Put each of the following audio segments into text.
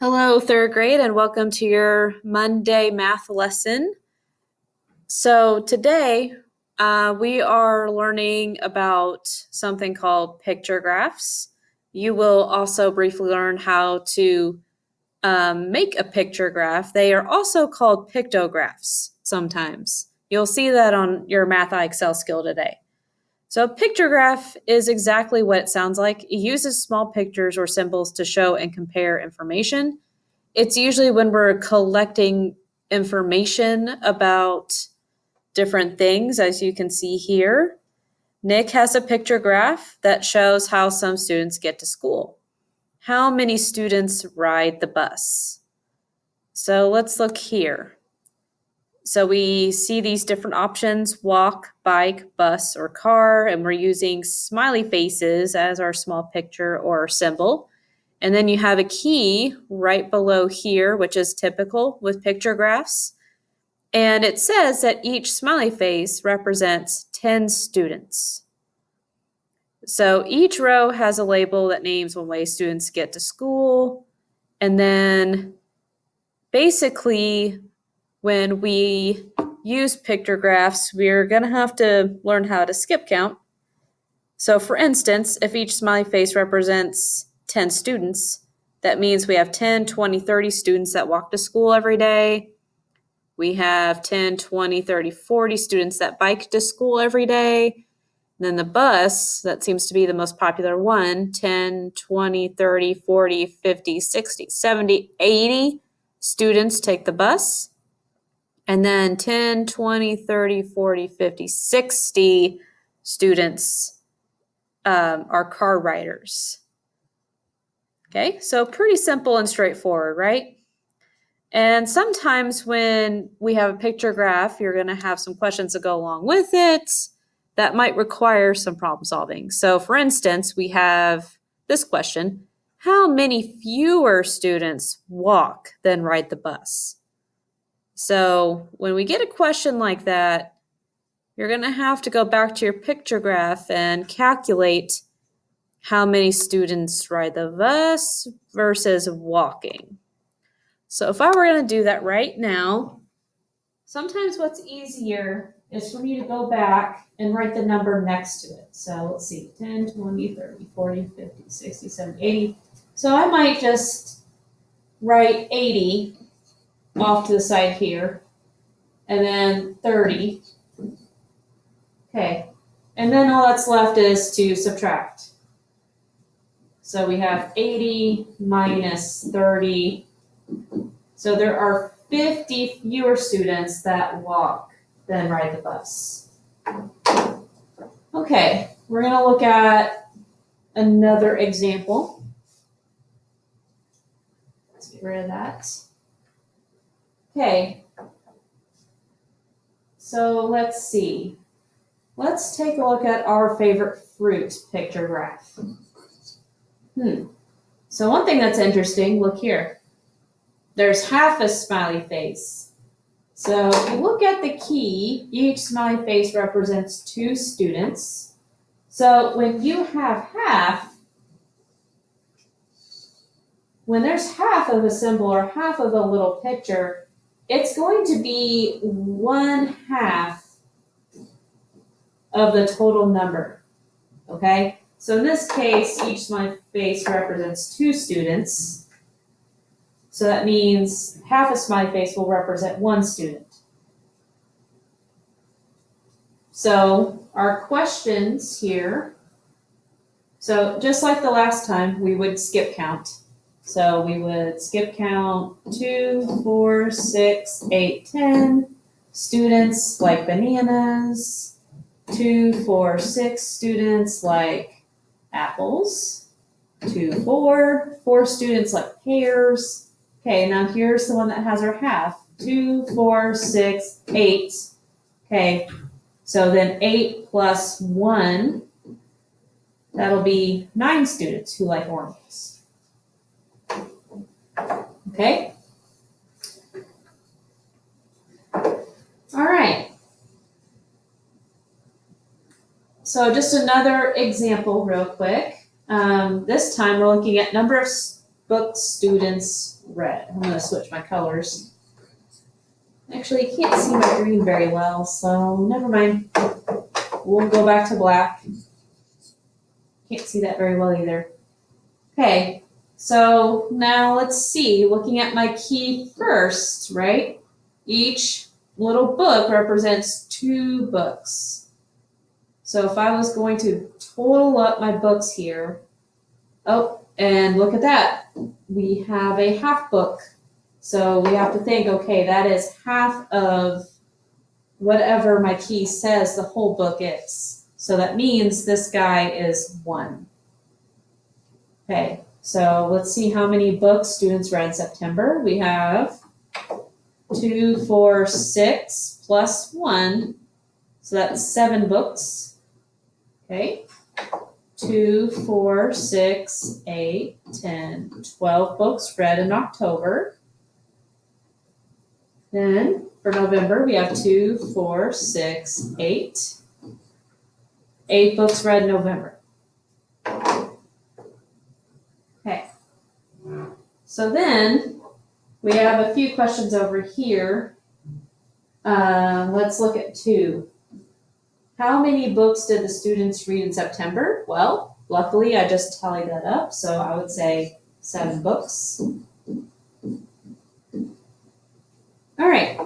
Hello, third grade, and welcome to your Monday math lesson. So today we are learning about something called picture graphs. You will also briefly learn how to make a picture graph. They are also called pictographs sometimes. You'll see that on your Math Excel skill today. So a picture graph is exactly what it sounds like. It uses small pictures or symbols to show and compare information. It's usually when we're collecting information about different things, as you can see here. Nick has a picture graph that shows how some students get to school. How many students ride the bus? So let's look here. So we see these different options: walk, bike, bus, or car, and we're using smiley faces as our small picture or symbol. And then you have a key right below here, which is typical with picture graphs. And it says that each smiley face represents 10 students. So each row has a label that names one way students get to school. And then basically, when we use picture graphs, we're going to have to learn how to skip count. So for instance, if each smiley face represents 10 students, that means we have 10, 20, 30 students that walk to school every day. We have 10, 20, 30, 40 students that bike to school every day. And then the bus, that seems to be the most popular one, 10, 20, 30, 40, 50, 60, 70, 80 students take the bus. And then 10, 20, 30, 40, 50, 60 students are car riders. Okay, so pretty simple and straightforward, right? And sometimes when we have a picture graph, you're going to have some questions that go along with it that might require some problem solving. So for instance, we have this question: how many fewer students walk than ride the bus? So when we get a question like that, you're going to have to go back to your picture graph and calculate how many students ride the bus versus walking. So if I were going to do that right now, sometimes what's easier is for me to go back and write the number next to it. So let's see, 10, 20, 30, 40, 50, 60, 70, 80. So I might just write 80 off to the side here, and then 30. Okay, and then all that's left is to subtract. So we have 80 minus 30. So there are 50 fewer students that walk than ride the bus. Okay, we're going to look at another example. Let's get rid of that. Okay, so let's see. Let's take a look at our favorite fruit picture graph. So one thing that's interesting, look here. There's half a smiley face. So if you look at the key, each smiley face represents 2 students. So when you have half, when there's half of a symbol or half of a little picture, it's going to be 1/2 of the total number, okay? So in this case, each smiley face represents 2 students. So that means half a smiley face will represent 1 student. So our questions here, so just like the last time, we would skip count. So we would skip count 2, 4, 6, 8, 10 students like bananas, 2, 4, 6 students like apples, 2, 4 students like pears. Okay, now here's the one that has our half, 2, 4, 6, 8. Okay, so then 8 plus 1, that'll be 9 students who like oranges. Okay? All right. So just another example real quick. This time we're looking at number of books students read. I'm going to switch my colors. Actually, you can't see my green very well, so never mind. We'll go back to black. Can't see that very well either. Okay, so now let's see, looking at my key first, right? Each little book represents 2 books. So if I was going to total up my books here, oh, and look at that. We have a half book. So we have to think, okay, that is half of whatever my key says the whole book is. So that means this guy is 1. Okay, so let's see how many books students read in September. We have 2, 4, 6 plus 1. So that's 7 books. Okay. 2, 4, 6, 8, 10, 12 books read in October. Then for November, we have 2, 4, 6, 8. 8 books read in November. Okay. So then we have a few questions over here. Let's look at 2. How many books did the students read in September? Well, luckily I just tallied that up, so I would say 7 books. All right,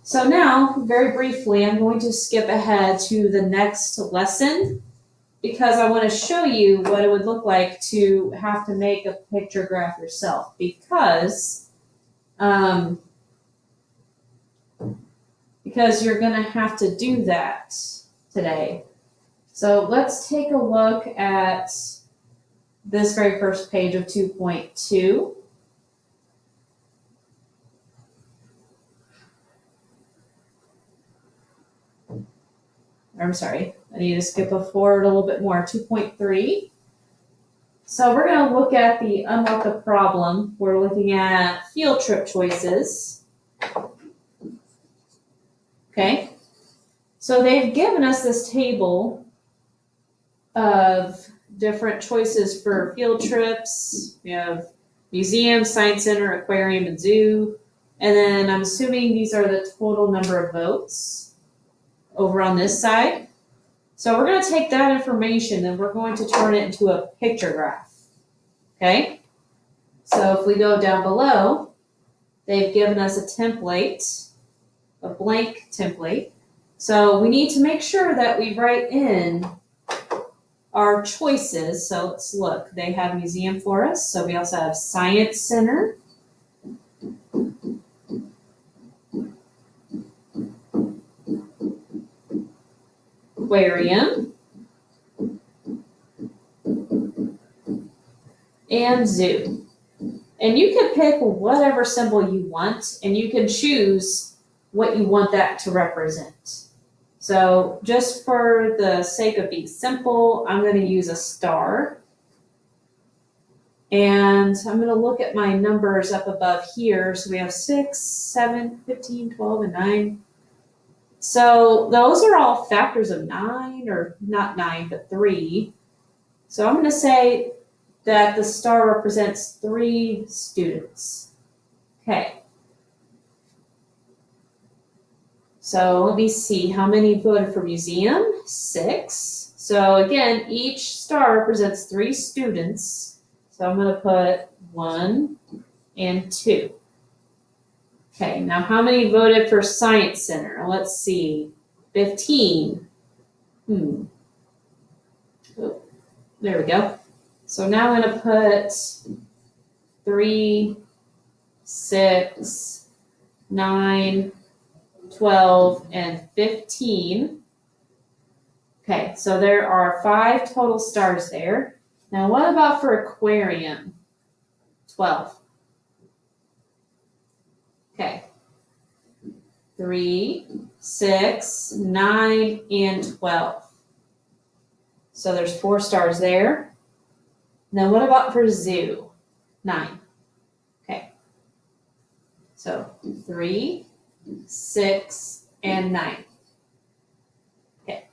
so now, very briefly, I'm going to skip ahead to the next lesson because I want to show you what it would look like to have to make a picture graph yourself because you're going to have to do that today. So let's take a look at this very first page of 2.2. I'm sorry, I need to skip forward a little bit more, 2.3. So we're going to look at the unlock the problem. We're looking at field trip choices. Okay, so they've given us this table of different choices for field trips. We have museum, science center, aquarium, and zoo. And then I'm assuming these are the total number of votes over on this side. So we're going to take that information and we're going to turn it into a picture graph. Okay? So if we go down below, they've given us a template, a blank template. So we need to make sure that we write in our choices. So let's look. They have museum for us. So we also have science center. Aquarium. And zoo. And you can pick whatever symbol you want, and you can choose what you want that to represent. So just for the sake of being simple, I'm going to use a star. And I'm going to look at my numbers up above here. So we have 6, 7, 15, 12, and 9. So those are all factors of 9, or not 9, but 3. So I'm going to say that the star represents 3 students. Okay. So let me see how many voted for museum. 6. So again, each star represents 3 students. So I'm going to put 1 and 2. Okay, now how many voted for science center? Let's see. 15. Oh, there we go. So now I'm going to put 3, 6, 9, 12, and 15. Okay, so there are 5 total stars there. Now what about for aquarium? 12. Okay. 3, 6, 9, and 12. So there's 4 stars there. Now what about for zoo? 9. Okay. So 3, 6, and 9. Okay.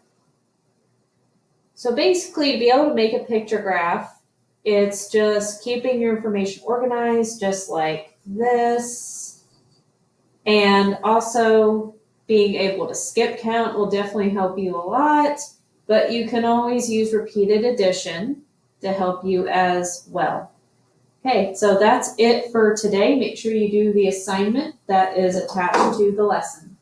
So basically, to be able to make a picture graph, It's just keeping your information organized, just like this. And also being able to skip count will definitely help you a lot, but you can always use repeated addition to help you as well. Okay, so that's it for today. Make sure you do the assignment that is attached to the lesson.